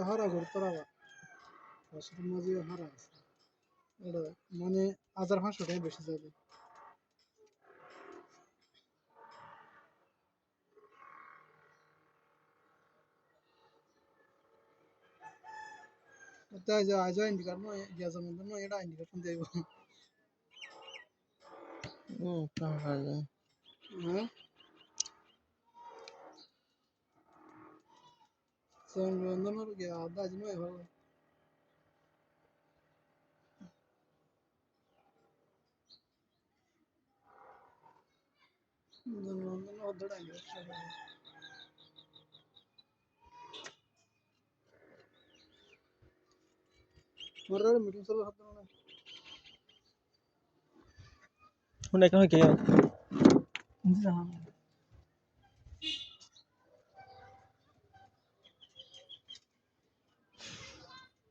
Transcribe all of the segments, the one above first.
হারা ঘুরতে আবার ফসলের মাঝে হারা আছে এটা মানে 1500 টাকা বেশি যাবে তাই যা আজ ইন্ডিকেটর নয় গ্যাসের মধ্যে নয় এটা ইন্ডিকেটর দেব হ্যাঁ সন্বন্ধনের আজ নয় ভালো সন্বন্ধন অর্ধটা ইন্ডিকেটর মরার মিটিং চলে হতো না Hôm nay có hơi kia.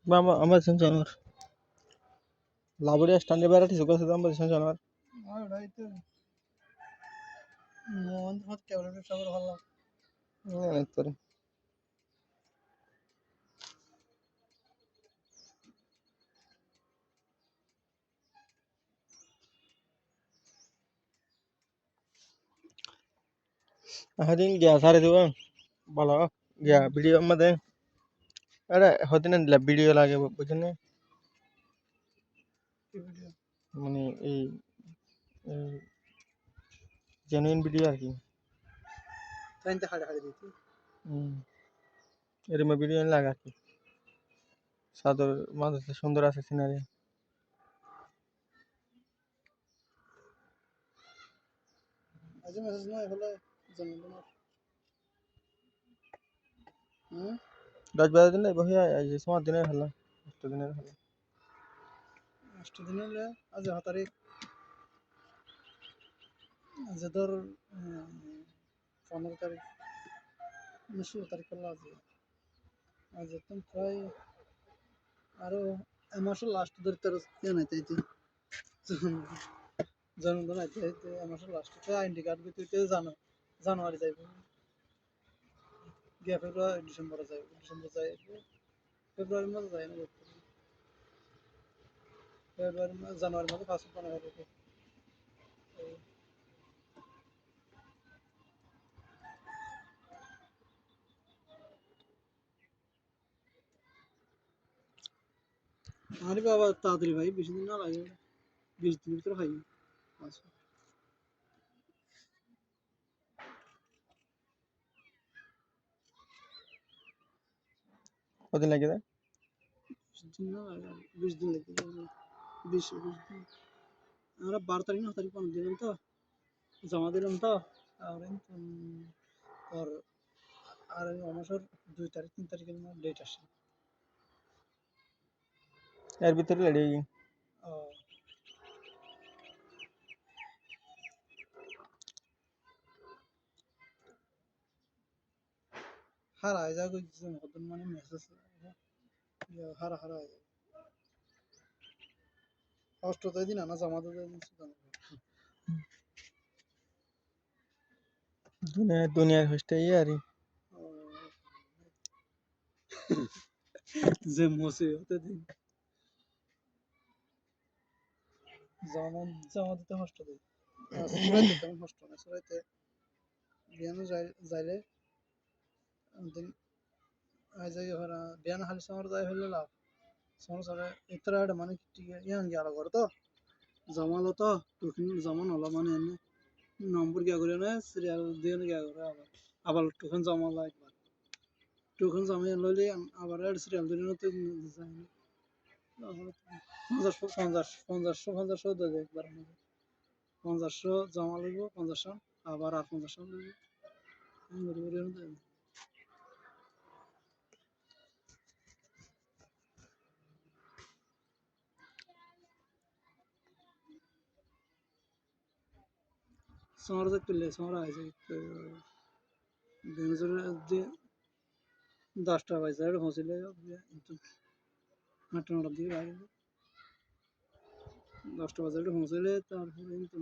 Mama, আমার শুন জানার লাবরিয়া স্ট্যান্ডে বেড়াটি সুগার সুগার আমার শুন জানার রাইট মোহন হাত ক্যামেরা সবার ভালো তোর হাদিন গিয়া সারে দিব ভালো গিয়া ভিডিও মধ্যে আরে হদিন ভিডিও লাগে বুঝছেন মানে এই জেনুইন ভিডিও আর কি তাইতে হাড়ে হাড়ে দিতে এর মধ্যে ভিডিও লাগে আর কি সাদর মাঝে সুন্দর আছে সিনারি আজ মেসেজ নয় হলো জন্মদিনের হুম 10 12 দিন বহি আই যে সময় দিনের হলো 8 দিনের হলো 8 দিন হলে আজ 7 তারিখ আজ ধর 15 তারিখ 16 তারিখ হলো আজ তো প্রায় আরো মাসের লাস্ট ধরে তোর জানাই তাইতে জন্মদিন আইতে আইতে মাসের লাস্টে আইডি কার্ড দিতে জানুয়ারি যাইব গিয়া ফেব্রুয়ারি ডিসেম্বরে যাইব ডিসেম্বর যাই ফেব্রুয়ারির মধ্যে যাই না ফেব্রুয়ারি জানুয়ারির মধ্যে পাসপোর্ট বানাই হবে আরে বাবা তাড়াতাড়ি ভাই বেশি দিন না লাগে 20 দিনের ভিতরে খাই কদিন লাগে যায় 20 দিন না লাগে 20 দিন লাগে 20 দিন আমরা 12 তারিখ 9 তারিখ পর্যন্ত দিলাম তো জমা দিলাম তো আর আর আর মাসের 2 তারিখ 3 তারিখের ডেট আসে এর ভিতরে লেডি হারায় যা কইছে মতন মানে মেসেজ হারায় যায় অষ্টতে দিন না জমা দিতে দুনিয়ার হোস্টে আর যে মোসে হতে দিন জমা দিতে কষ্ট দেয় সুরাইতে তেমন কষ্ট না সুরাইতে বিয়ানো যাইলে দিন বিয়ানো খালি সময় যাই হইলে লাভ সময় সরে ইতরা মানে ইয়ান গিয়া ঘর তো জমালো তো টুকিন জমা নলা মানে এনে নম্বর গিয়া করে না সিরিয়াল দিয়ে গিয়া করে আবার টুকিন জমালা একবার টুকিন জমা লইলে আবার সিরিয়াল দিয়ে নতে যায় না 50 দেয় একবার 500 জমা লইব 500 আবার আর 500 লইব समर तक पिल्ले समर आए थे दिन से 10টা বাজে আর পৌঁছলে কিন্তু 8টা দিকে আগে 10টা বাজে পৌঁছলে তারপরে কিন্তু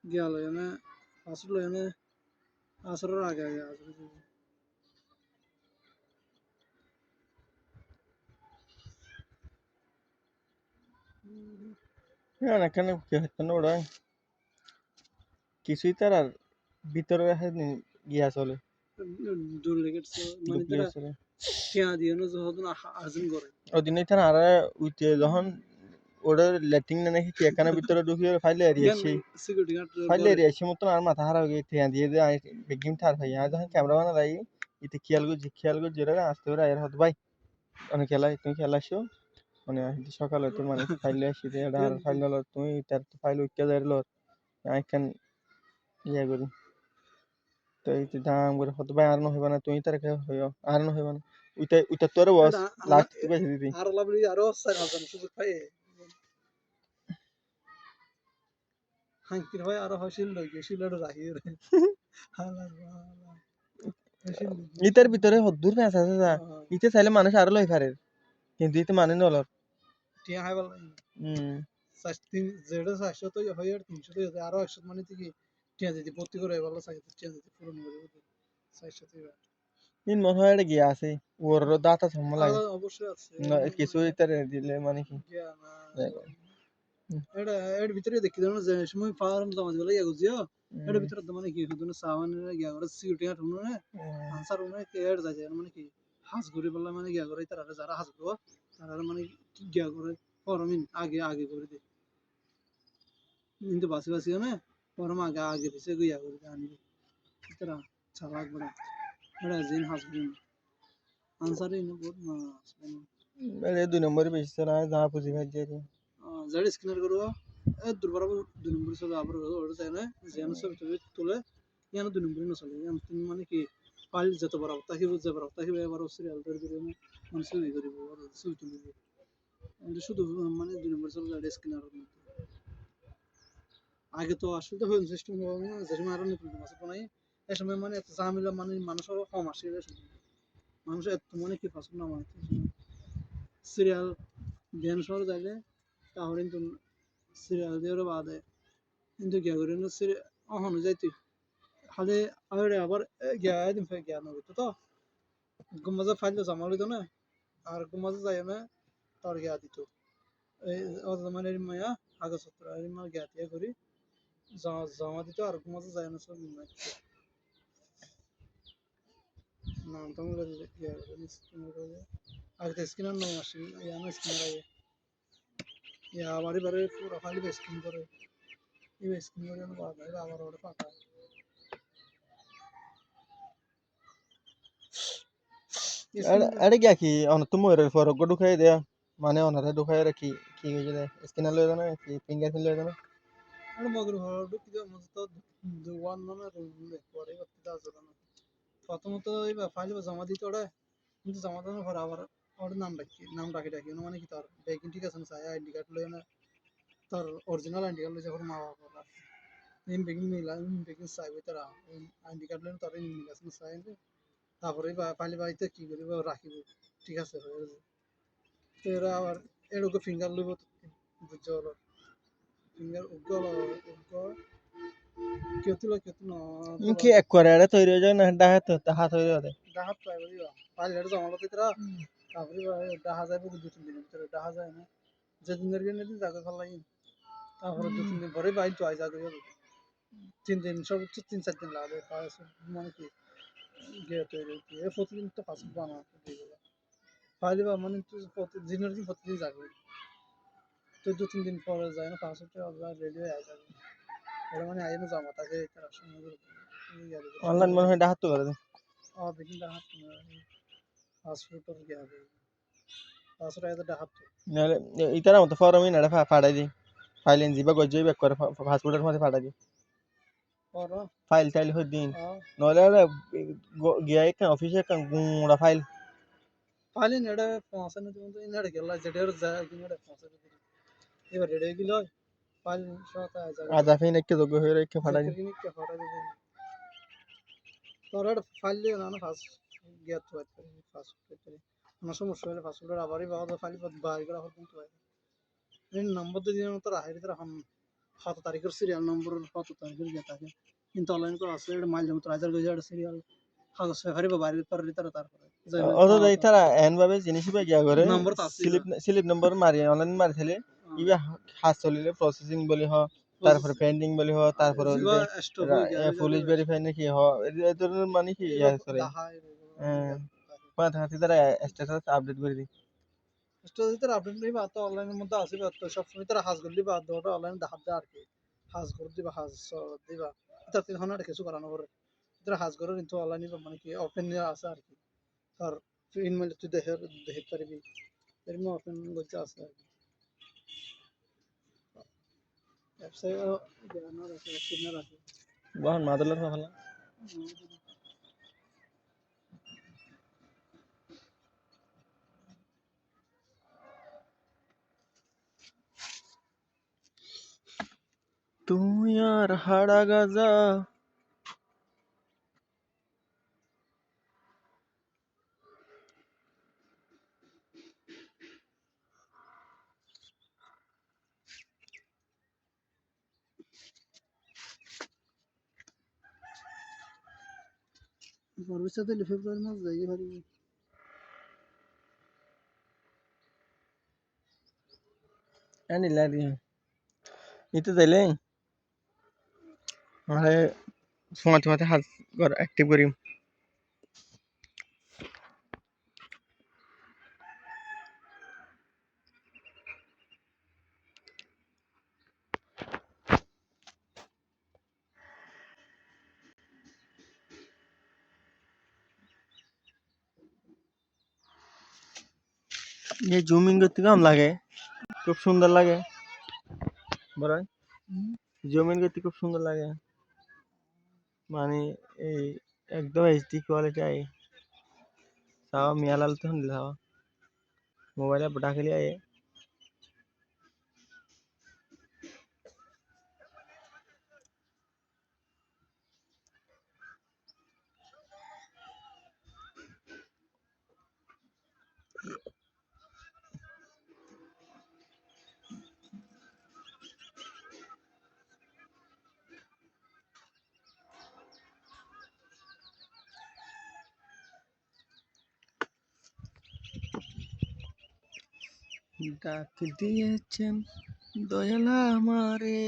গেল এনে আসলে এনে আসরের আগে আগে আসলে না কেন কি হচ্ছে না ওরা কিছুই তার আর ভিতরে গিয়া চলে ডুপ্লিকেট মানে তারা ডুপ্লিকেট চলে টিয়া দিয়ে না যখন হাজির করে ওদিনে তার আর উইতে যখন ওটা ল্যাটিং না নাকি কেখানের ভিতরে ঢুকিয়ে ফাইলে ইয়ান এরিয়াছি সিকিউরিটি গার্ড ফাইলে করে এরিয়াছি মতন আর মাথা হারা হয়ে গিয়ে দিয়ে দিয়ে বেগিম থার ভাই আর যখন ক্যামেরা বানা রাই ইতে খেয়াল গো জেরা আসতে পারে আর হতো ভাই অনেক খেলা তুমি খেলা আসো মানে সকাল হইতে মানে ফাইলে আসি আর ফাইল হলো তুমি তার ফাইল উইকা যাইল আই ক্যান ইয়া করি তো এই দাম করে হতো ভাই আর হইবা না তুমি তার হইও আর হইবা না উইটা তোর বস লাস্ট তুই বেশি দিদি আর লাভলি আরো 4,000 সুযোগ পাই হাঙ্কির ভাই আরো হসিল লই গেছিল রাহি রে হালা ইতার ভিতরে হদ্দুর ফ্যাস আছে যা ইতে চাইলে মানুষ আরো লই পারে কিন্তু ইতে মানে নলর টিয়া হাই বল যেটা 400 তো হয় আর 300 তো হয় আরো 100 মানে কি টিয়া যদি ভর্তি করে ভালো থাকে টিয়া যদি পূরণ করে 400 তো ইন মনে হয় এটা গিয়া আছে ওর দাতা সম্মল লাগে অবশ্যই আছে কিছু ইতার দিলে মানে কি এটা এর ভিতরে দেখি জানো যে সময় ফার্ম জমা দিলে ইয়া গুজিও এর ভিতরে তো মানে কি হতো না সামানের গিয়া করে সিকিউরিটি গার্ড হনো না আনসার হনো কি এর যায় মানে কি হাজ ঘুরে বললা মানে গিয়া করে তারা যারা হাজ করব তারা মানে কি গিয়া করে ফরমিন আগে করে দে কিন্তু বাসি বাসি না ফরম আগে পিছে গিয়া করে আনি তারা চালাক বড় এটা জিন হাজ ঘুরে আনসারই না বহুত মাস এই দুই নম্বরে বেশি চলা যা পুঁজি ভাই দিয়ে যারা স্ক্যানার করব দুর্বার 2 নম্বর চলে আবার ওটা চাই না যেন সব তুলে ইয়ানো 2 নম্বরই না চলে ইয়ান তুমি মানে কি ফাইল যত বড় তাকে বুঝতে পারো তাকে এবার সিরিয়াল ধরে ধরে মানে সুই করিব আর সুই তুলিব এটা শুধু মানে 2 নম্বর চলে যারা স্ক্যানার আগে তো আসলে তো হোম সিস্টেম হবে না যে সময় আরো নতুন আছে তো নাই এই সময় মানে এত ঝামেলা মানে মানুষও কম আসে মানুষ এত মানে কি পছন্দ না মানে সিরিয়াল ধ্যান শহর যাইলে তাহলে কিন্তু সিরিয়াল দিয়ে বাদে কিন্তু গিয়া করে না সিরিয়াল অহনো যাইতে খালি আবার গিয়া দিন ফে গিয়া নগত তো গুম্বাজা ফাইল জমা লইতো না আর গুম্বাজা যায় না তার গিয়া দিত এই মানে মায়া কাগজপত্র আর মা গিয়া দিয়ে করি জমা দিত আর গুম্বাজা যায় না সব নাম তো মনে গিয়া করে আগে তো স্ক্যানার নাম আসে ইয়া না স্ক্যানার আগে ইয়া বাড়ি বাড়ি পুরো খালি স্ক্যান করে এই স্ক্যান করে না বাদ আবার ওটা পাতা আরে গিয়া কি অন তুমি এর ফর গো ঢুকাই দেয়া মানে অনারে ঢুকাই রাখি কি হয়ে যায় স্ক্যানার লই না কি ফিঙ্গারপ্রিন্ট লই না আর মগর হড় কি মত তো দুওয়ান মানে রুল করে করতে আসলে না প্রথমত এই ফাইল জমা দিতে ওটা কিন্তু জমা দেওয়ার পর আবার ওর নাম ডাকি মানে কি তার বেকিং ঠিক আছে না চাই আইডি কার্ড লই না তার অরিজিনাল আইডি কার্ড লই যখন মা বাবা ইন বেকিং মিলা ইন বেকিং চাইবে তারা আইডি কার্ড লই তার ইন মিলা আছে চাই তারপরে ফাইল বাড়িতে কি করিব রাখিব ঠিক আছে হয়ে যাবে তো এরা আবার এরকম ফিঙ্গার লইব বুঝছো হলো ফিঙ্গার উগল কেতু না কি এক করে আরে তৈরি হয়ে যায় না ডাহাত হাত হয়ে যাবে ডাহাত পাই বলিবা পাইল হেড জমা লতে তরা তারপরে ডাহা যাইব 2-3 দিনের ভিতরে ডাহা যায় না যেদিন দিন জায়গা খালাই তারপরে 2-3 দিন পরে বাইল তো আই জায়গা হবে 3 দিন সর্বোচ্চ 3-4 দিন লাগে পাঁচ মানে কি গিয়ে তৈরি এ প্রতিদিন তো পাঁচ বানা পাইলে মানে প্রতিদিনের দিন প্রতিদিন যাবে তো 2-3 দিন পরে যায় না 500 টাকা রেডি হয়ে যাবে এটা মানে আইনো জমা থাকে তার সময় অনলাইন মনে হয় ডাহাত তো করে বেকিং ডাহাত পাসপোর্ট গিয়া হবে 500 টাকা তো ডাহাত নাহলে ইতারা মতো ফরমই না ফাড়াই দি ফাইল এন জিবা গজই ব্যাক করে পাসপোর্টের মধ্যে ফাড়াই দি ফাইল টাইল হই দিন নলে গিয়া এক অফিসে এক গুড়া ফাইল ফাইল নেড়ে পৌঁছানো তো নেড়ে গেল যেটার যায় কি নেড়ে পৌঁছানো এবার রেডি গেল ফাইল শত আয় যাবে আদা ফিন এক যোগ হয়ে রেখে ফাড়াই দি তোর ফাইল না ফাস গিয়া তো পাসপোর্ট না সমস্যা হলে পাসপোর্টের আবারই বাবা ফাইল বাইর করা হতো তো এই নম্বর দিয়ে মতো রাহের তারা হন 7 তারিখের সিরিয়াল নম্বর 7 তারিখের গিয়া থাকে কিন্তু অনলাইন করা আছে এটা মাইল যেমন রাজার গজার সিরিয়াল কাগজ ফেফারি বা বাইরে পারে তারা তারপরে অত দেই তারা এন ভাবে জিনিস পে গিয়া করে নম্বর তো আছে স্লিপ নম্বর মারি অনলাইন মারি ফেলে ইবা হাজ চলিলে প্রসেসিং বলি হ তারপরে পেন্ডিং বলি হ তারপরে জিবা স্টপ হয়ে গেল পুলিশ ভেরিফাই নাকি হ এই ধরনের মানে কি ইয়া করে হাতে তারা স্ট্যাটাস আপডেট করে দিই স্টোরি তার আপডেট নিবা তো অনলাইনের মধ্যে আসবে তো সব সময় তারা হাজ করে দিবা তো অনলাইন দেখাব দে আর কি হাজ করে দিবা হাজ দিবা তার তিন ঘন্টা কিছু করানো করে তারা হাজ করে কিন্তু অনলাইনে মানে কি ওপেন আছে আর কি আর ইনমেল তুই দেখে পারবি এর মধ্যে ওপেন করতে আছে আর কি ওয়েবসাইট জানার আছে সিগন্যাল আছে বহন মাদলার ভালো তুই আর হাড়া গাজা ভবিষ্যতে ফেব্রুয়ারি মাস যাই পারবি এনি লারি ইতে যাইলে আরে সময় হাজ কর অ্যাক্টিভ করি ये জুমিং করতে কেমন লাগে খুব সুন্দর লাগে বড় জুমিং করতে খুব সুন্দর লাগে মানে এই একদম এইচডি কোয়ালিটি আই সাও মিয়ালাল তো হন লাও মোবাইলে বটা খেলি আই ডাক দিয়েছেন দয়াল আমারে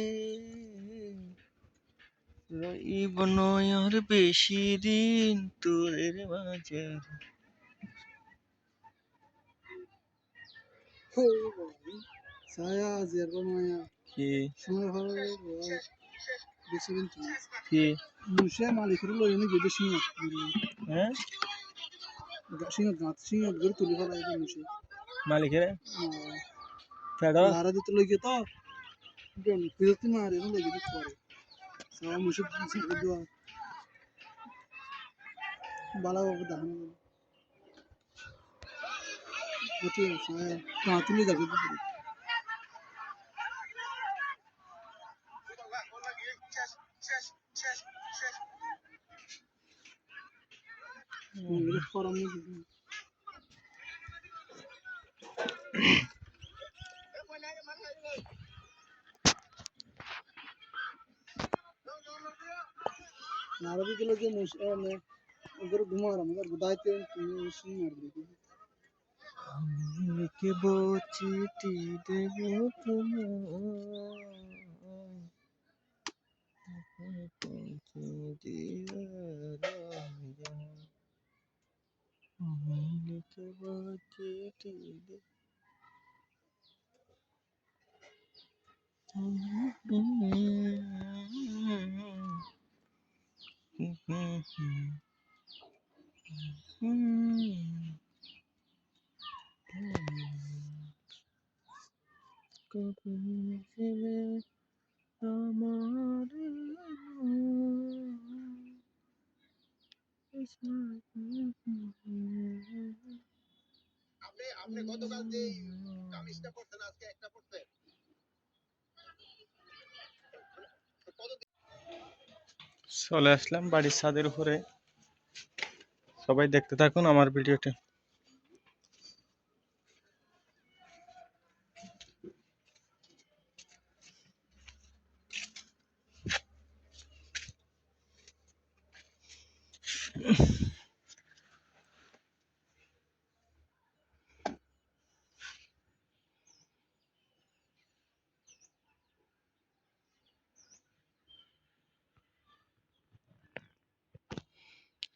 রইব নয় আর বেশি দিন তোর মাঝে ছায়া জেরবা মায়া কি সময় ভালো বেশি কিন্তু কি মুশে মালিকের লই এনে গেছে সিংহ হ্যাঁ সিংহ গাছ সিংহ গড় তুলি ফেলা এটা মুশে মালিকের ফেডো লারা দিতে লইগে তো বিরক্তি মারে এনে লইগে দিতে পারে সারা মুশে ছেড়ে দেওয়া বালা বাবু দাহানো গতি ছায়া গাছ তুলি যাবে ফরম नारदी के लोग मुझे मैं उधर घुमा रहा मगर बुदाई पे मुझे मार दी কে চিঠি দেব তোমার চিঠি দেব আমার আপনি গতকাল যে কামিজটা পরতেন আজকে একটা পরতেন চলে আসলাম বাড়ির ছাদের উপরে সবাই দেখতে থাকুন আমার ভিডিওটি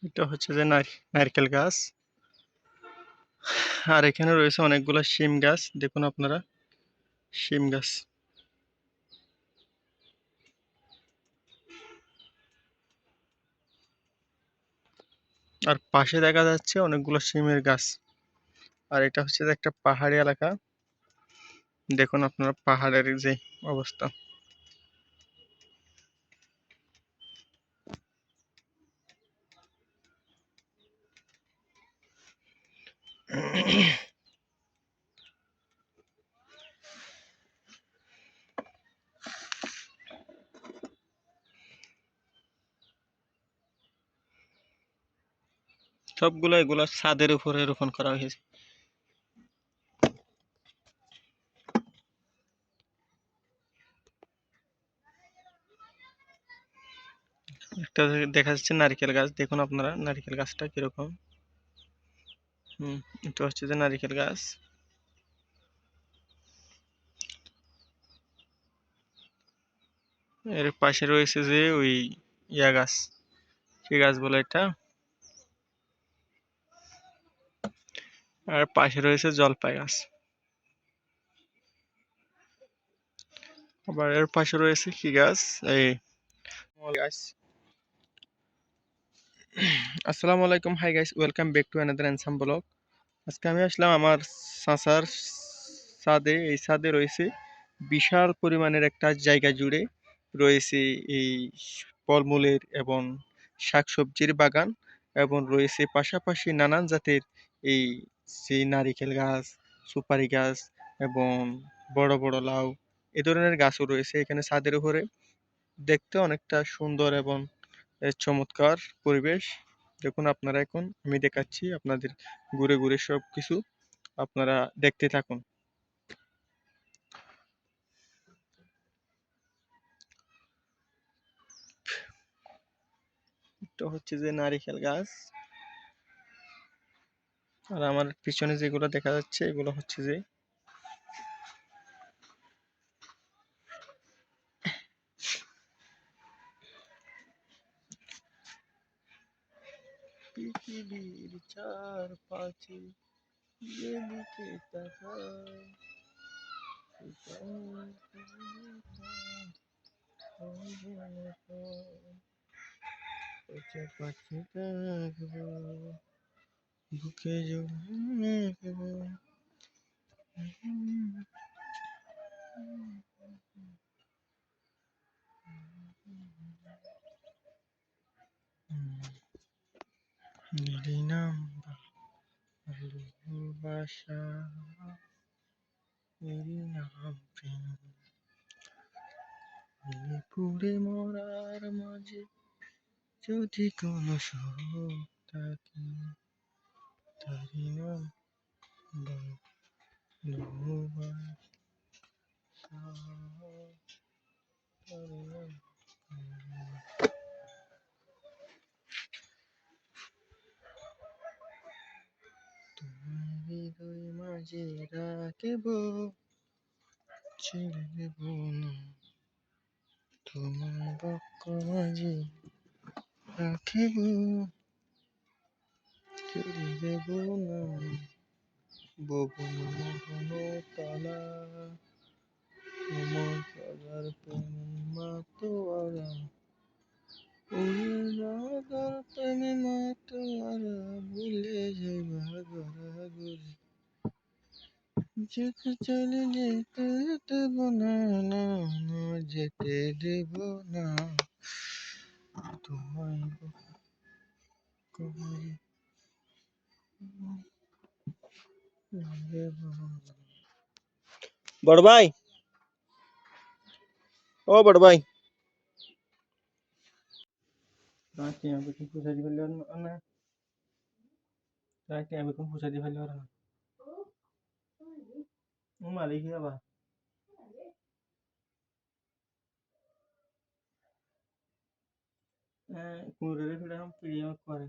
এটা হচ্ছে যে নারকেল গাছ। আর এখানে রয়েছে অনেকগুলো শিম গাছ, দেখুন আপনারা, শিম গাছ। আর পাশে দেখা যাচ্ছে অনেকগুলো শিমের গাছ। আর এটা হচ্ছে যে একটা পাহাড়ি এলাকা, দেখুন আপনারা পাহাড়ের যে অবস্থা। সবগুলো এগুলো ছাদের উপরে রোপণ করা হয়েছে। একটা দেখা যাচ্ছে নারকেল গাছ, দেখুন আপনারা নারকেল গাছটা কিরকম। এটা হচ্ছে যে নারকেল গাছ। এর পাশে রয়েছে যে ওই ইয়া গাছ, কি গাছ বলে এটা, আর পাশে রয়েছে জলপাই গাছ। আবার এর পাশে রয়েছে কি গাছ, এই গাছ। আসসালামু আলাইকুম, hi guys, welcome back to another awesome blog. আজকে আমি আসলাম আমার চাচার ছাদে। এই ছাদে রয়েছে বিশাল পরিমাণের একটা জায়গা জুড়ে রয়েছে এই ফলমূলের এবং শাকসবজির বাগান, এবং রয়েছে পাশাপাশি নানান জাতের এই যে নারিকেল গাছ, সুপারি গাছ এবং বড় বড় লাউ, এ ধরনের গাছও রয়েছে এখানে ছাদের উপরে। দেখতে অনেকটা সুন্দর এবং চমৎকার পরিবেশ। দেখুন আপনারা, এখন আমি দেখাচ্ছি আপনাদের ঘুরে ঘুরে সব কিছু, আপনারা দেখতে থাকুন। এটা হচ্ছে যে নারিকেল গাছ, আর আমার পিছনে যেগুলো দেখা যাচ্ছে এগুলো হচ্ছে যে পৃথিবীর চারপাশে যেদিকে তাকাই পাশে থাকবো, বুকে জড়িয়ে রাখবো। এরই নাম ভালোবাসা, এরই নাম প্রেম। পুড়ে মরার মাঝে যদি কোনো সুখ থাকে, তারই নাম ভালোবাসা, তারই নাম প্রেম। তোমার হৃদয় মাঝে রাখবো, ছেড়ে দেব না। তোমার বক্ষ মাঝে রাখিব, ছেড়ে দেব না। ভুবন মোহন তালা, আমার সবার প্রেম মাতোয়ারা, ওরে রাধার প্রেম মাতোয়ারা, ভুলে যাইবা গড়াগড়ি। যেতে চলে যেতে দেব না, না না যেতে দেব না, তোমায় কমাই দেব না। বড় ভাই, ও বড় ভাই, রাতে আমি কি পূজা দিতে পারলাম না, রাতে আমি কোন পূজা দিতে পারলাম না। ও মালিক বাবা, কুড়ে ফিরে हम प्रिय করে।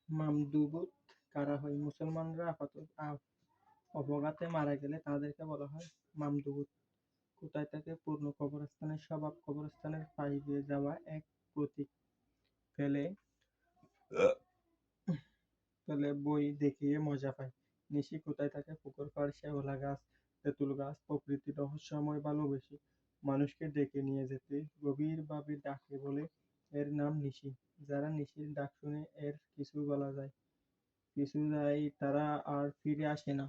মামদুবুত কারা হয়? মুসলমানরা অপঘাতে মারা গেলে তাদেরকে বলা হয় মামদুবুত। কোথায় থাকে? পূর্ণ কবরস্থানের স্বভাব কবরস্থানের পাশ দিয়ে যাওয়া এক প্রতীক ফেলে ফেলে বই দেখিয়ে মজা পায়। নিশি কোথায় থাকে? পুকুর পাড়, শেওলা গাছ, তেঁতুল গাছ, প্রকৃতির রহস্যময় ভালোবেসে মানুষকে ডেকে নিয়ে যেতে গভীরভাবে ডাকে বলে এর নাম নিশি। যারা নিশির ডাক শুনে এর পিছু যায় তারা আর ফিরে আসে না।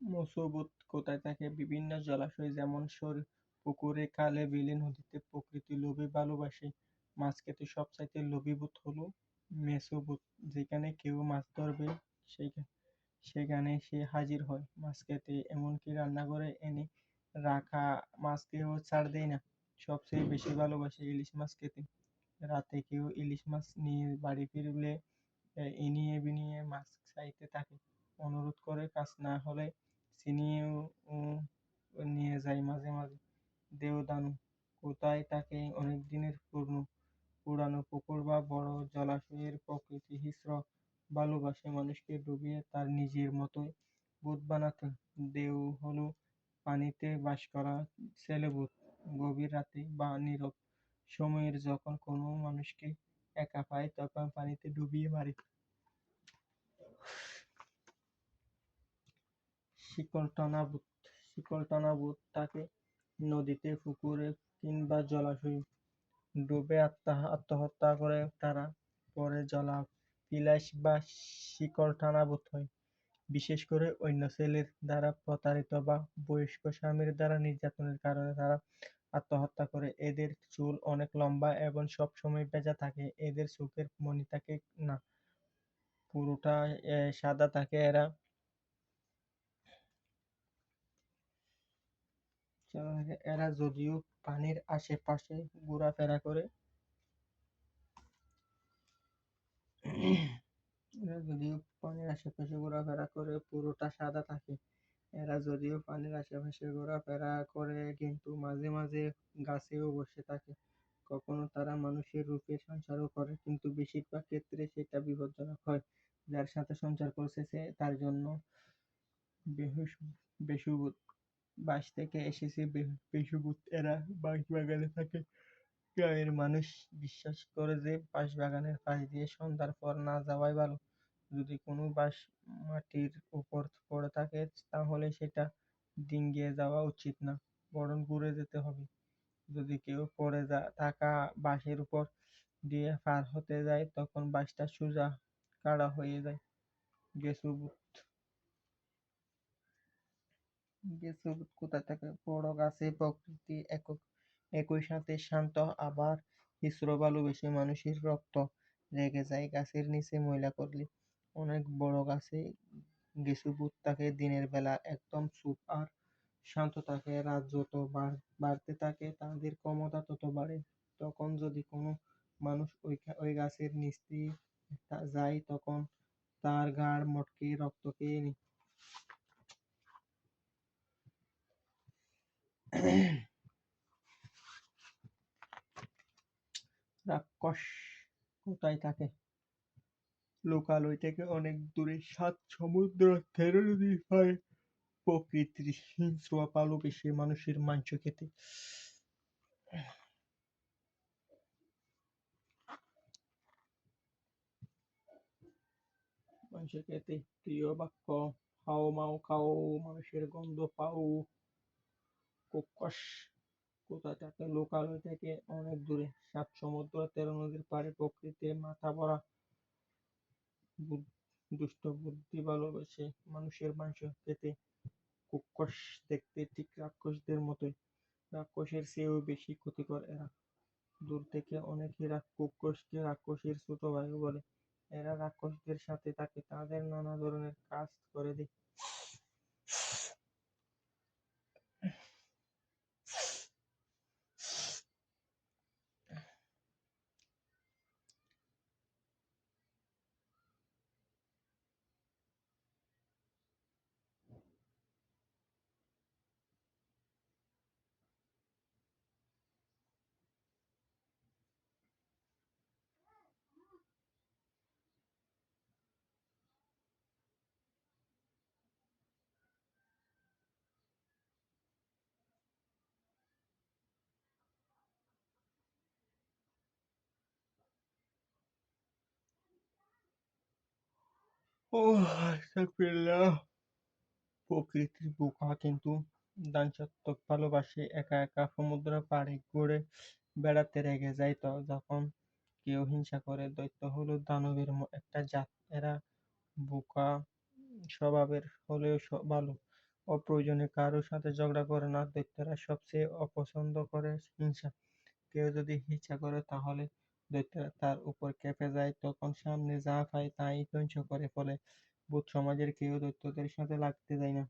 মসুবুত কোথায় থাকে? বিভিন্ন জলাশয় যেমন পুকুরে, খালে, বিলে, নদীতে প্রকৃতি লোভে ভালোবাসে মাছ খেতে। সবচাইতে লোভী ভূত হলো মেসোভূত। যেখানে কেউ মাছ ধরবে সেখানে সে হাজির হয় মাছ খেতে। এমনকি রান্নাঘরে এনে রাখা মাছকেও ছাড় দেয় না। সবচেয়ে বেশি ভালোবাসে ইলিশ মাছ খেতে। রাতে কেউ ইলিশ মাছ নিয়ে বাড়ি ফিরলে ইনিয়ে বিনিয়ে মাছ চাইতে থাকে। অনুরোধ করে, কাজ না হলে ছিনিয়েও নিয়ে যায় মাঝে মাঝে। দেওদানু কোথায় থাকে? অনেক দিনের পুরানো পুকুর বা বড় জলাশয়ের প্রকৃতি হিংস্র ভালোবাসে মানুষকে ডুবিয়ে তার নিজের মতোই ভূত বানাতে। দেও হলো পানিতে বাস করা ছেলেভূত। গভীর রাতে বা নীরব সময়ের যখন কোনো মানুষকে একা পায় তখন পানিতে ডুবিয়ে মারে। শিকল টানা ভূত থাকে নদীতে, পুকুরে কিংবা জলাশয়ে। ডুবে আত্মহত্যা করে তারা পরে জলাবিলাস বা শিকল টানা ভূত হয়। বিশেষ করে অন্য ছেলের দ্বারা প্রতারিত বা বয়স্ক স্বামীর দ্বারা নির্যাতনের কারণে তারা আত্মহত্যা করে। এদের চুল অনেক লম্বা এবং সবসময় ভেজা থাকে। এদের চোখের মণি থাকে না, পুরোটা সাদা থাকে। এরা যদিও পানির আশেপাশে ঘোরাফেরা করে পুরোটা সাদা থাকে। এরা যদিও পানির আশেপাশে ঘোরাফেরা করে কিন্তু মাঝে মাঝে গাছেও বসে থাকে। কখনো তারা মানুষের রূপে সঞ্চারও করে, কিন্তু বেশিরভাগ ক্ষেত্রে সেটা বিপজ্জনক হয়। যার সাথে সঞ্চার করছে সে তার জন্য বেসুভূত। বাঁশ থেকে এসেছে বেসুভূত। এরা বাঁশবাগানে থাকে। গ্রামের মানুষ বিশ্বাস করে যে বাঁশবাগানের পাশ দিয়ে সন্ধ্যার পর না যাওয়াই ভালো। যদি কোনো বাঁশ মাটির উপর পড়ে থাকে তাহলে সেটা ডিঙিয়ে যাওয়া উচিত না, বরং ঘুরে যেতে হবে। যদি কেউ পড়ে থাকা বাঁশের উপর দিয়ে পার হতে যায় তখন বাঁশটা সোজা খাড়া হয়ে যায়। গেছুভূত কোথায় থাকে? বড় গাছে প্রকৃতি একই সাথে শান্ত আবার হিংস্র ভালোবেসে মানুষের রক্ত রেগে যায় গাছের নিচে ময়লা করলে। অনেক বড় গাছে গেছুভূত থাকে। দিনের বেলা একদম চুপ আর শান্ত থাকে। রাত যত বাড়তে থাকে তাদের ক্ষমতা তত বাড়ে। তখন যদি কোনো মানুষ ওই গাছের নিচ দিয়ে যায় তখন তার ঘাড় মটকে রক্ত খেয়ে নেয়। রাক্ষস কোথায় থাকে? লোকালয় থেকে অনেক দূরে, 7 সমুদ্র 13 নদীর পাড়ে, প্রকৃতির হিংস্র ভালোবেসে মানুষের মাংস খেতে। প্রিয় বাক্য: হাও মাও খাও, মানুষের গন্ধ পাও। রাক্ষস কোথায় থাকে? লোকালয় থেকে অনেক দূরে, 7 সমুদ্র 13 নদীর পাড়ে, প্রকৃতিতে মাথা ভরা দুষ্ট বুদ্ধি ভালোবাসে মানুষের মাংস খেতে। কুক্কুস দেখতে ঠিক রাক্ষসদের মতোই, রাক্ষসের চেয়েও বেশি ক্ষতিকর এরা। দূর থেকে অনেকেরা কুক্কুসকে রাক্ষসের ছোট ভাইও বলে। এরা রাক্ষসদের সাথে থাকে, তাদের নানা ধরনের কাজ করে দেয়। ও আস্তাগফিরুল্লাহ। প্রকৃতির বোকা কিন্তু দানসাত্ত্বিক ভালোবাসে। একা একা সমুদ্র পাড়ে ঘুরে বেড়াতে রেগে যায় যখন কেউ হিংসা করে। দৈত্য হলো দানবের একটা জাত। এরা বোকা স্বভাবের হলেও ভালো। অপ্রয়োজনে কারো সাথে ঝগড়া করে না। দৈত্যরা সবচেয়ে অপছন্দ করে হিংসা। কেউ যদি হিংসা করে তাহলে দৈত্যরা তার উপর ক্ষেপে যায়, তখন সামনে যা পায় তাই ধ্বংস করে ফেলে। ভূত সমাজের কেউ দৈত্যদের সাথে লাগতে যায় না।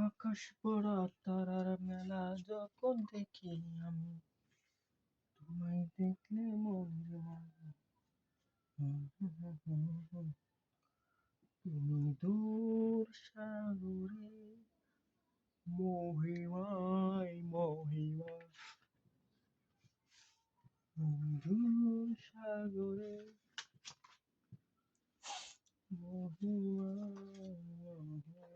আকাশ পড়া তারার মেলা যখন দেখি আমি, তোমায় দেখলে মন জমে। তুমি দূর সাগরে মহিমায় মহিমা, তুমি দূর সাগরে মহিমায় মহিমা।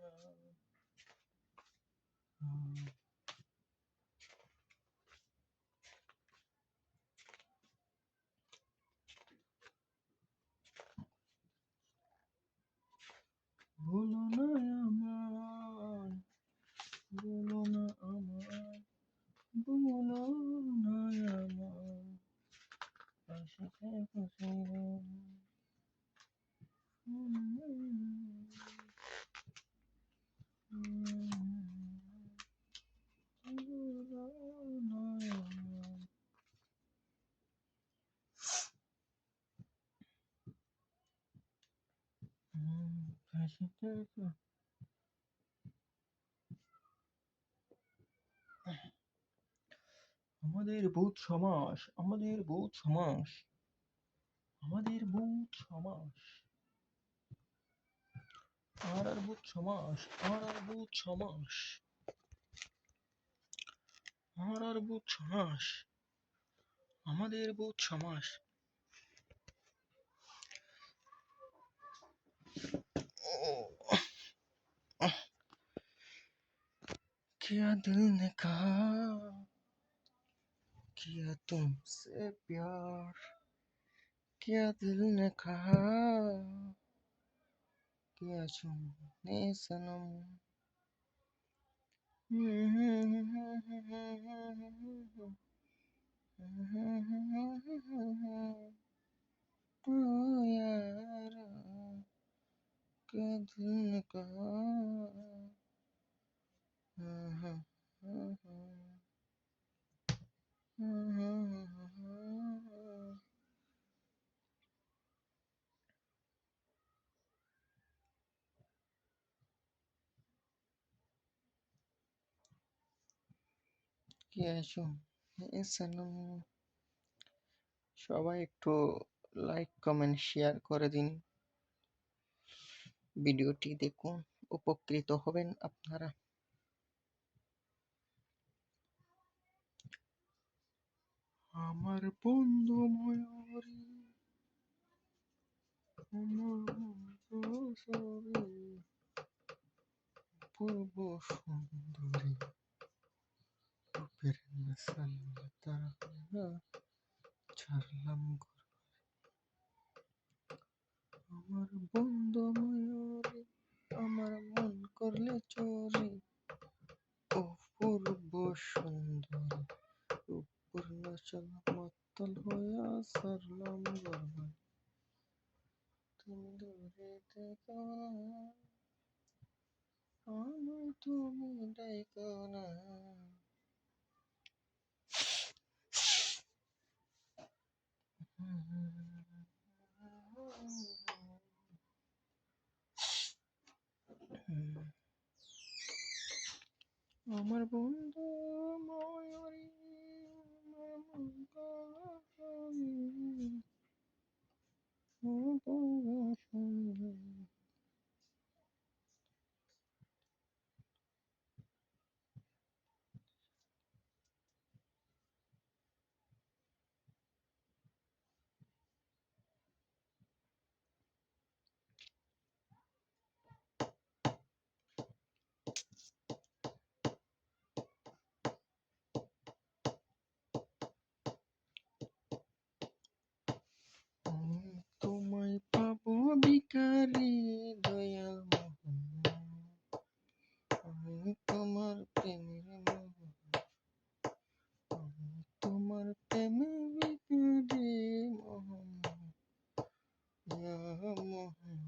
ভুলো না আমায়, ভুলো না আমায়, ভুলো না আমায়, পাশে থেকো চিরদিন। ভুলো না আমায়। পাশে থেকো। আমাদের ভূত সমাস, আমাদের ভূত সমাস, আমাদের ভূত সমাস, আর ভূত সমাস, আর ভূত সমাস, আর ভূত সমাস, আমাদের ভূত সমাস। क्या दिल ने कहा, किया तुमसे प्यार, क्या दिल ने कहा, किया तुमने सनम। ओ यारा, क्या दिल ने कहा। সনম। সবাই একটু লাইক কমেন্ট শেয়ার করে দিন, ভিডিওটি দেখুন, উপকৃত হবেন আপনারা। আমার বন্ধু ময়ূরী, আমার বন্ধু সবই পূর্ব সুন্দরী, রূপের মিশাল তারা ছাড়লাম ঘর। আমার বন্ধু ময়ূরী, আমার মন করলে চোরি, অপূর্ব সুন্দরী, রূপপূর্ণ চল মাতাল হইয়া সারলাম ঘর। তুমি দূরে থেকো না, আমায় তুমি ডাইকো না। আমার বন্ধু ময়ূরী, আমার মন করলে অপূর্ব সুন্দরী। আমি তোমায় পাবো ভিখারি দয়াল মোহন, আমি তোমার প্রেমের মোহন, আমি তোমার প্রেমে ভিখারি মোহন, ইয়া মোহন,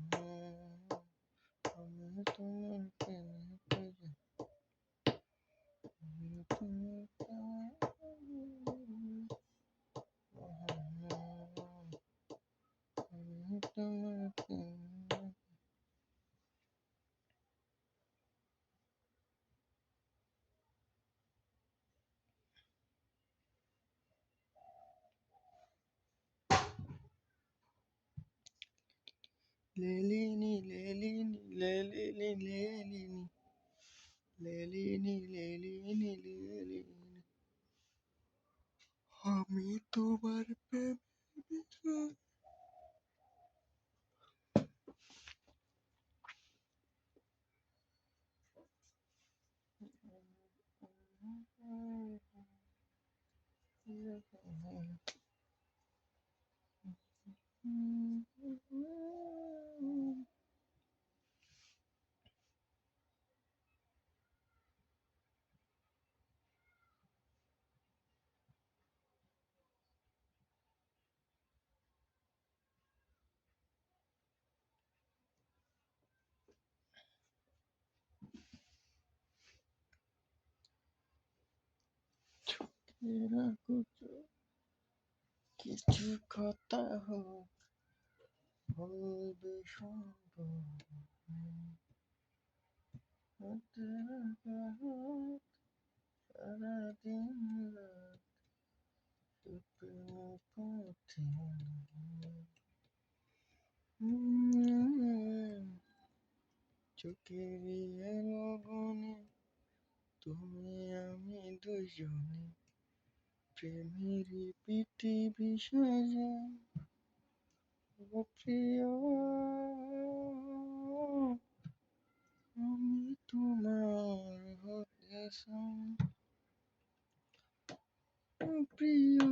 আমি তোমার প্রেমে পড়ে, আমি তোমার প্রেমে মোহন, আমি তোমার প্রেমে। লেলিনি লেলিনি লেলিনি লেলিনি লেলিনি লেলিনি লেলিনি, আমি তোমার প্রেমে। এরা কিছু কথা বলবে সুন্দর, সারাদিন রাত চোখের এলো গনে তুমি আমি দুজনে প্রেমের পৃথিবী সাজা ও প্রিয় আমি তোমার হতে চাই ও প্রিয়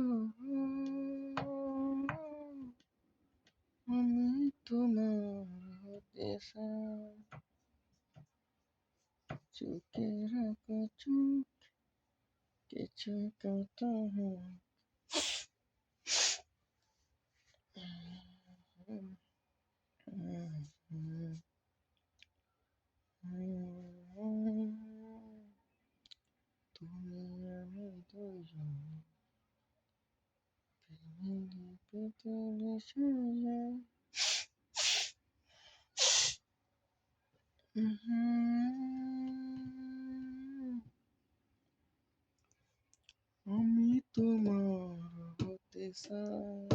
আমি তোমার হতে চাই চোখের চোখ কিছু কথা হয় তুমি আমি দুজন প্রেমের পৃথিবী সাজা আমি তোমার হতে চাই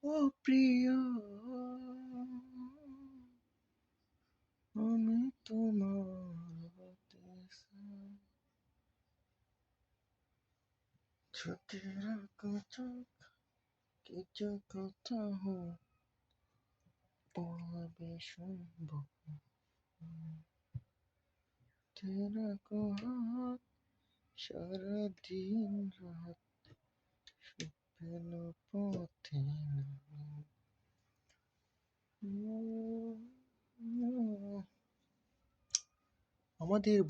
ও প্রিয় আমি তোমার হতে চাই চোখের চোখ কিছু কথা হোক বলবে শুনবো তেরা को हाथ সারা দিন রাত পেল পথে আমাদের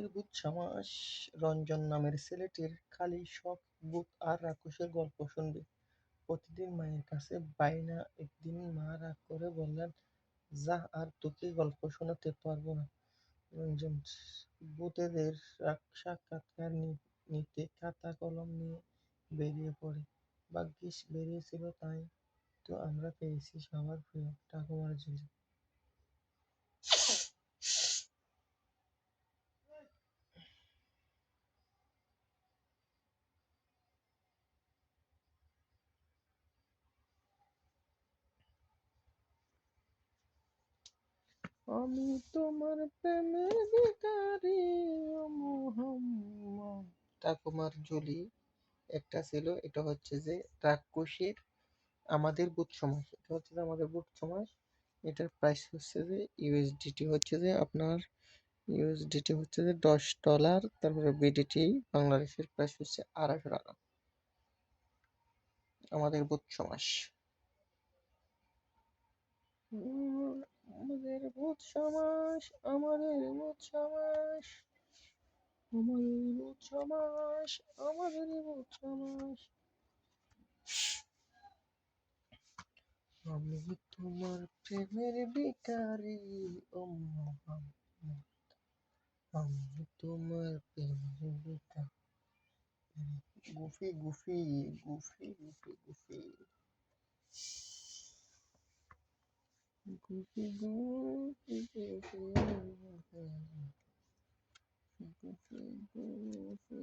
বুথ সমাজ রঞ্জন নামের ছেলেটির খালি শখ বুক আর রাক্ষসের গল্প শুনবে প্রতিদিন মায়ের কাছে বায়না একদিন মা রাগ করে বললেন যা আর তোকে গল্প শোনাতে পারবো না রঞ্জন ভূতেদের সাক্ষাৎকার নিতে খাতা কলম নিয়ে বেরিয়ে পড়ে ভাগ্যিস বেরিয়েছিল তাই তো আমরা পেয়েছি সবার প্রিয় ঠাকুমার ঝুলি আমি তোমার প্রেমের ভিখারি ও মোহাম্মদ ঠাকুমার ঝুলি একটা ছিল এটা হচ্ছে যে রাক্ষসীর আমাদের বুথ সমাজ এটার প্রাইস হচ্ছে যে ইউএসডিটি হচ্ছে যে আপনার ইউএসডিটি হচ্ছে যে $10 তারপরে বিডিটি বাংলাদেশের প্রাইস হচ্ছে $250 আমাদের বুথ সমাজ আমাদের বুথ সমাজ আমাদের বুথ সমাজ আমাদের বুথ সমাজ আমাদের বুথ সমাজ আমি তোমার প্রেমের ভিখারি ও মোহাম্মদ আমি তোমার প্রেমের ভিখারি goofy goofy goofy goofy goofy goofy goofy goofy goofy goofy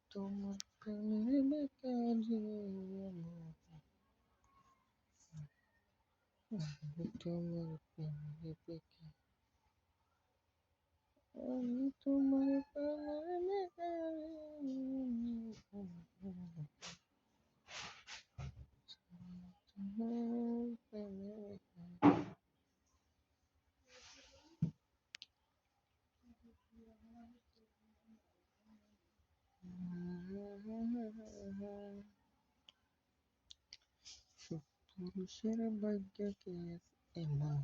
তোমার প্রেমের ভিখারি আমি তোমার প্রেমের ভিখারি আমি তোমার প্রেমের ভিখারি তোমার প্রেমের ভিখারি পুরুষের ভাগ্যকে এমন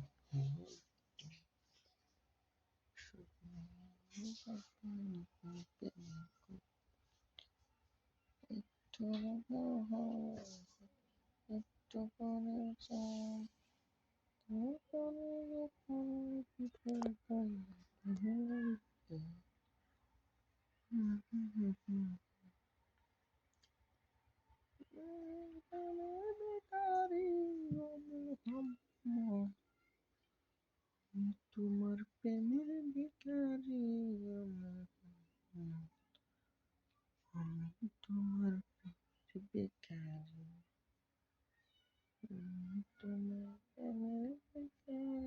একটু পরে চাই তারপরে যখন পিঠে পাই বেকারি তোমার প্রেমের ভিখারি আমি তোমার প্রেমের ভিখারি তোমার প্রেমের ভিখারি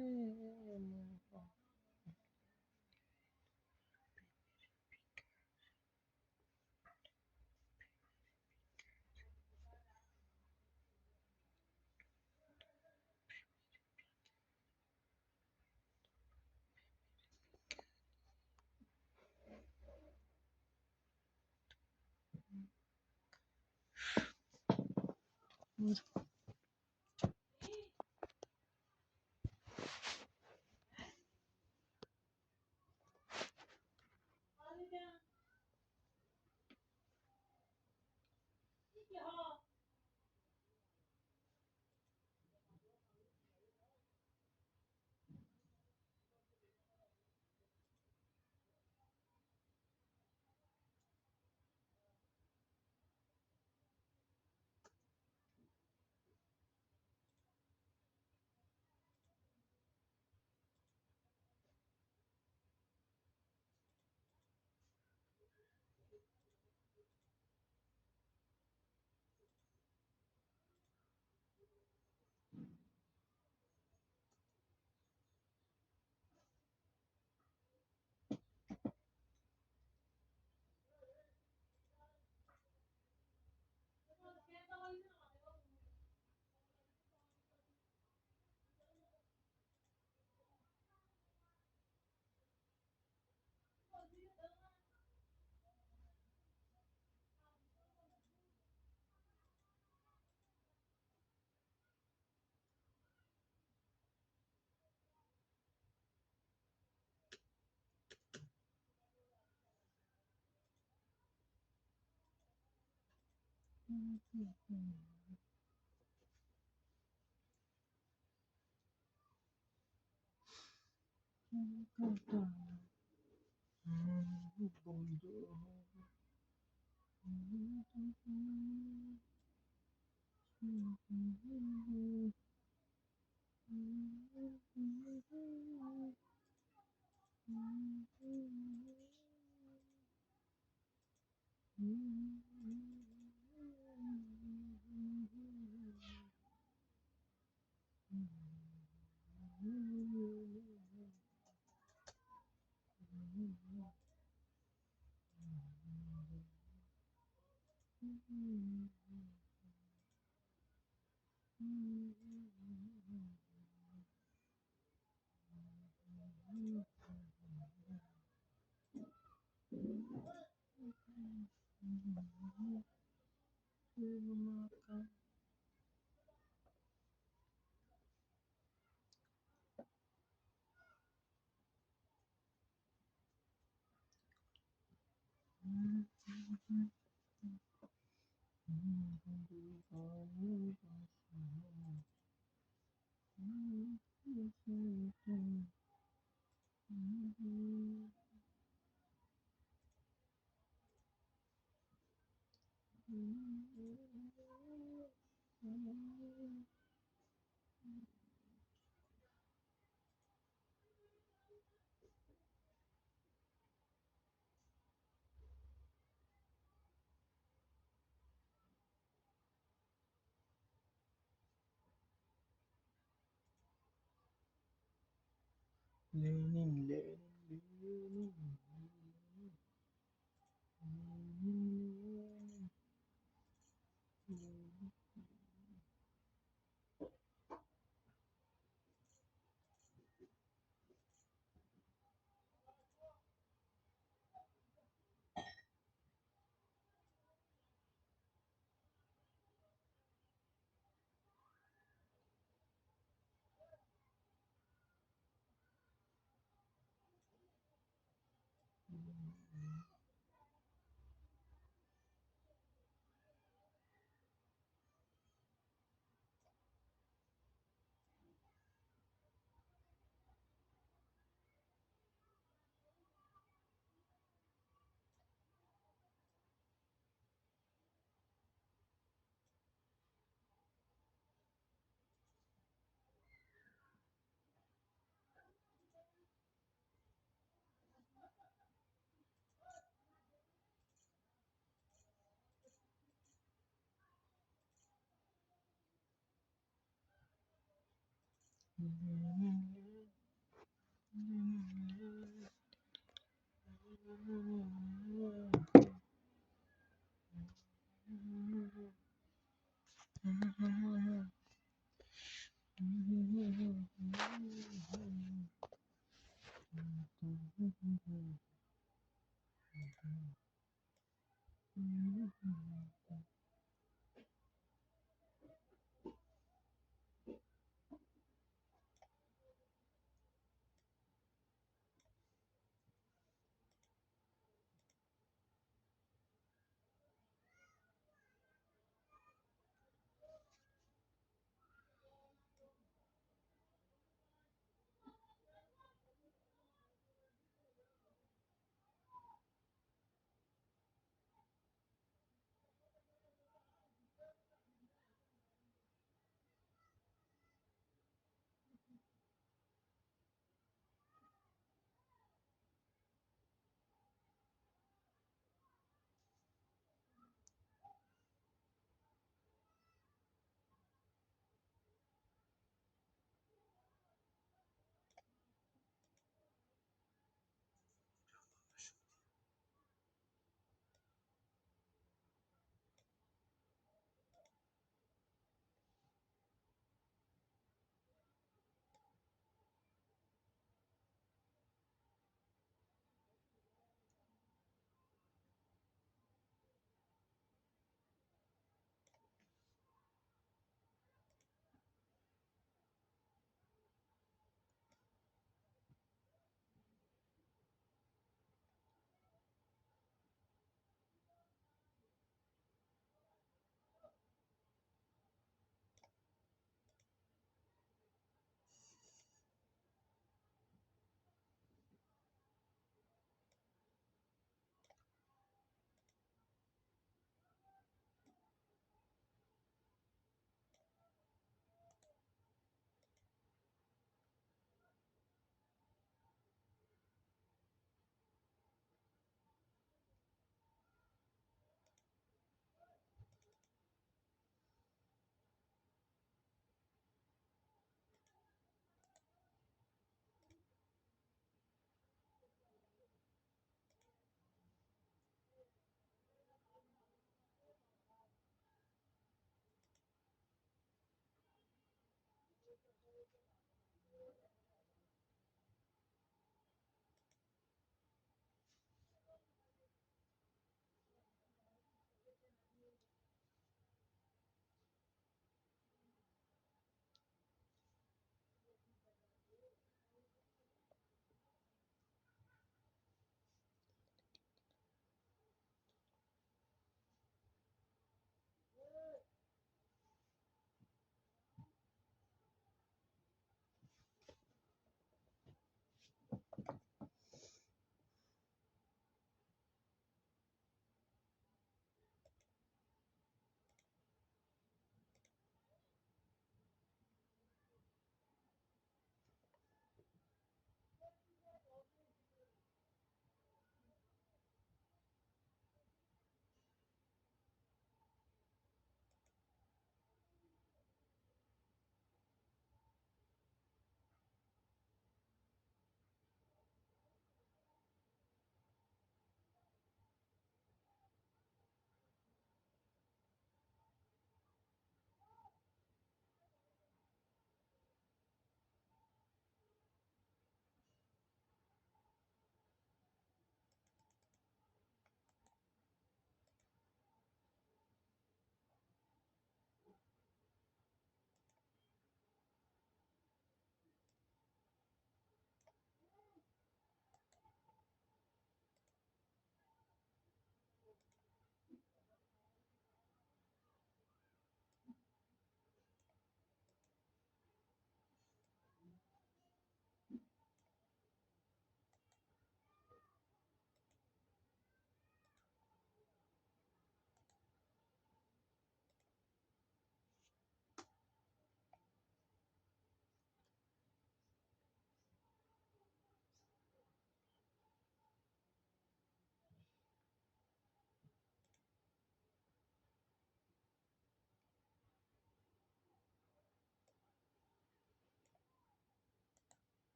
বন্ধু লেনিন লেনিন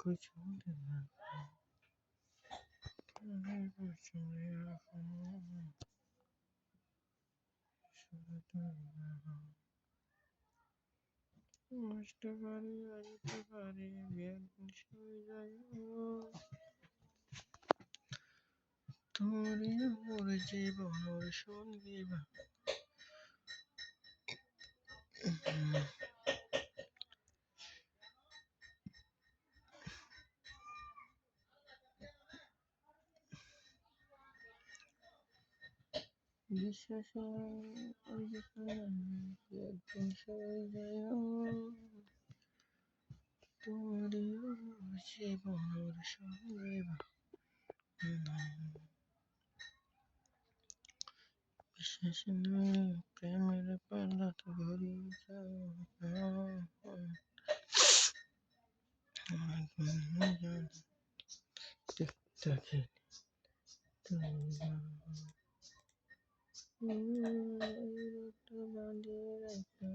কিছু দেনা পিছনে রাখো বুঝতে পারি আসতে পারি সয়ে যায় তোরে মোর জীবনের সঙ্গী বা বিশ্বাস একদিন সয়ে যায় তোরে মোর জীবনের সঙ্গী বা বিশ্বাস নয় প্রেমের পাল্লা তো ঘুরি তাকে বাঁধিয়ে রাখতাম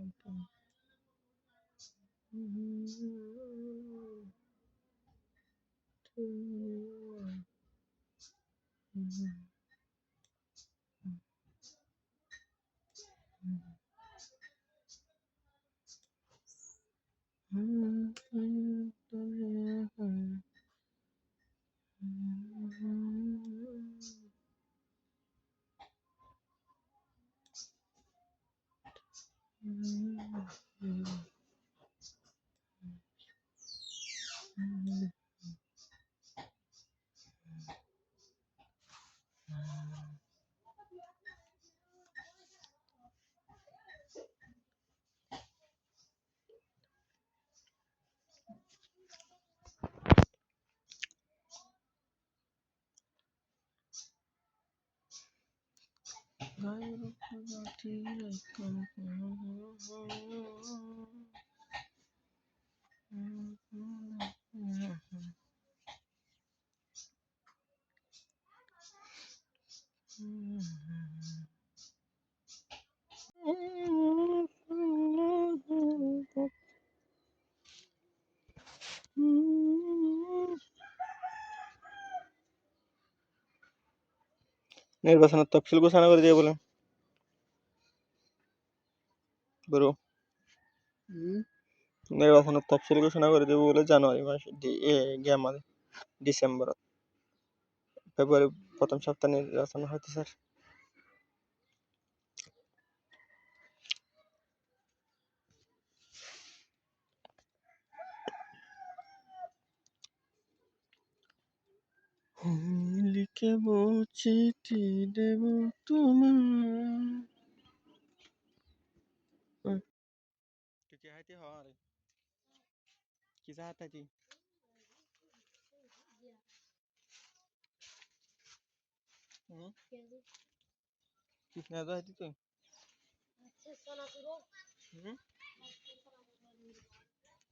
গায়ের উপর বাঁধিয়ে রাখতাম নির্বাচনের তফসিল ঘোষণা করে দিয়ে বলেন বড় নির্বাচনের তফসিল ঘোষণা করে দেবো বলে জানুয়ারি মাসে আমাদের ডিসেম্বর ফেব্রুয়ারি প্রথম সপ্তাহে নির্বাচন হইতে স্যার লিখে চিঠি দেব তোমার কি হাইতে হওয়ার কি চাহাতি किसने आजा है तो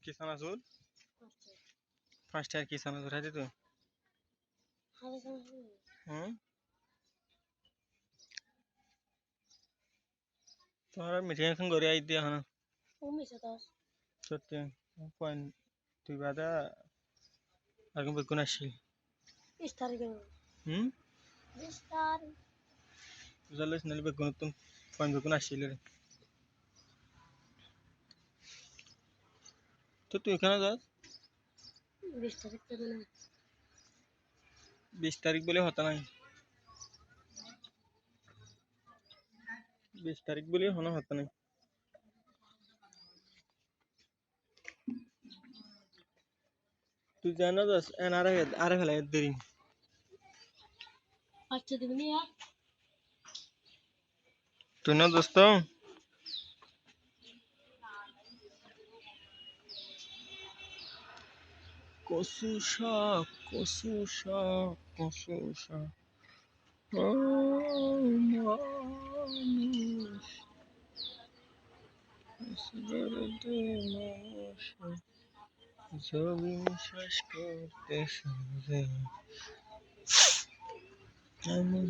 किसान अजूर फर्स्ट ईयर किसान अजूर है तो तुम्हारा मीटिंग खन गोरी आई दिया है ना सत्य पॉइंट तू बादा आगे बेकुन आशी 20 तारीख जल्दी नली बेकुन तुम पॉइंट बेकुन आशी ले तो तू कहाँ जा 20 तारीख तो ना 20 तारीख बोले होता नहीं 20 तारीख बोले होना होता नहीं तू जाना दस एन आ रहा है देरी अच्छा दिन नहीं यार तू ना दोस्तों कोसुशा कोसुशा कोसुशा মানুষ ছবি শ্বাস করতে শুনবে এমন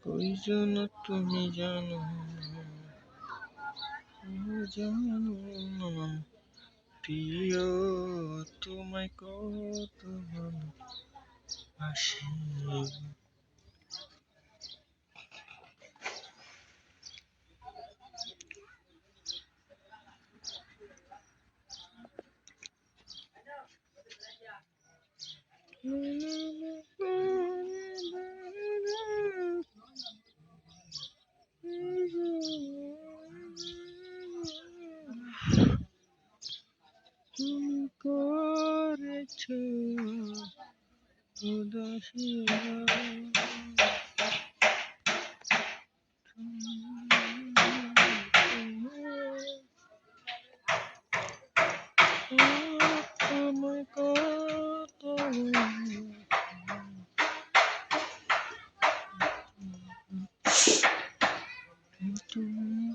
প্রয়োজন তুমি জানো জানো প্রিয় তোমায় কত ভালোবাসি। তুমি করেছ উদাসী তোমায় কত তুমি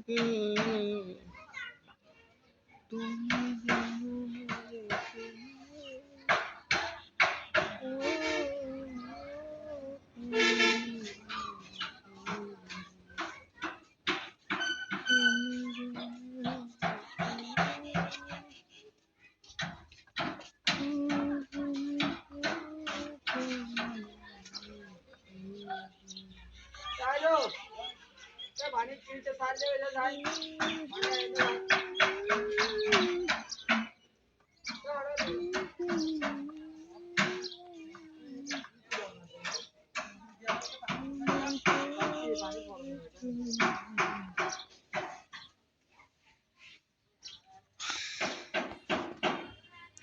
জানো তুমি জানো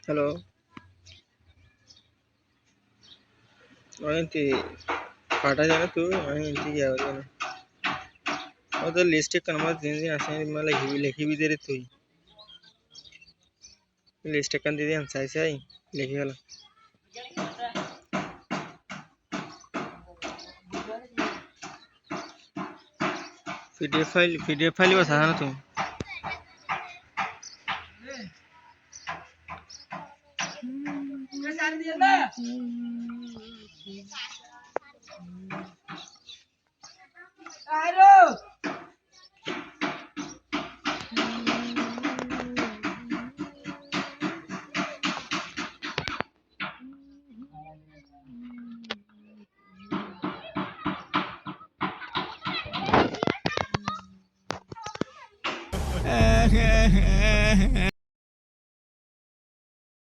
हेलो अयंती काटा जाना तू अयंती क्या हो जाना और तो लिस्ट कनमा दिन दिन आसे मैं लिखी भी दे रही तू लिस्ट कन दे हम साइज आई लिखी वाला पीडीएफ फाइल बस आना तू